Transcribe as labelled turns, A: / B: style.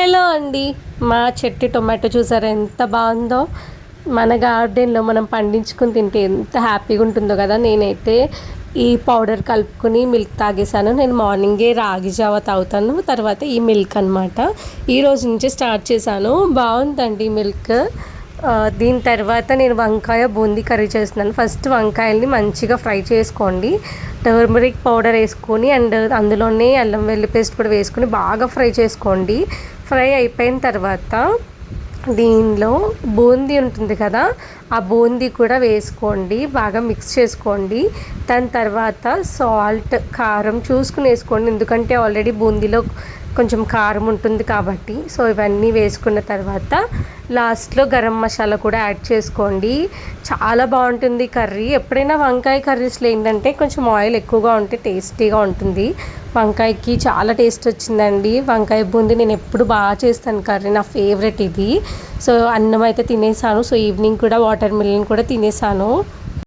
A: Hello అండి. మా చెట్టు టొమాటో చూసారా ఎంత బాగుందో. మన గార్డెన్లో మనం పండించుకుని తింటే ఎంత హ్యాపీగా ఉంటుందో కదా. నేనైతే ఈ పౌడర్ కలుపుకొని మిల్క్ తాగేసాను. నేను మార్నింగే రాగి జావ తాగుతాను, తర్వాత ఈ మిల్క్ అనమాట. ఈరోజు నుంచి స్టార్ట్ చేశాను. బాగుందండి మిల్క్. దీని తర్వాత నేను వంకాయ బూందీ కర్రీ చేస్తున్నాను. ఫస్ట్ వంకాయల్ని మంచిగా ఫ్రై చేసుకోండి. టర్మరిక్ పౌడర్ వేసుకొని అండ్ అందులోనే అల్లం వెల్లి పేస్ట్ కూడా వేసుకొని బాగా ఫ్రై చేసుకోండి. ఫ్రై అయిపోయిన తర్వాత దీనిలో బూందీ ఉంటుంది కదా, ఆ బూందీ కూడా వేసుకోండి, బాగా మిక్స్ చేసుకోండి. దాని తర్వాత సాల్ట్, కారం చూసుకుని వేసుకోండి, ఎందుకంటే ఆల్రెడీ బూందీలో కొంచెం కారం ఉంటుంది కాబట్టి. సో ఇవన్నీ వేసుకున్న తర్వాత లాస్ట్లో గరం మసాలా కూడా యాడ్ చేసుకోండి. చాలా బాగుంటుంది కర్రీ. ఎప్పుడైనా వంకాయ కర్రీస్లో ఏంటంటే కొంచెం ఆయిల్ ఎక్కువగా ఉంటే టేస్టీగా ఉంటుంది. వంకాయకి చాలా టేస్ట్ వచ్చిందండి. వంకాయ బూందీ నేను ఎప్పుడు బాగా చేస్తాను కర్రీ, నా ఫేవరెట్ ఇది. సో అన్నం అయితే తినేసాను. సో ఈవినింగ్ కూడా వాటర్ మిలన్ కూడా తినేసాను.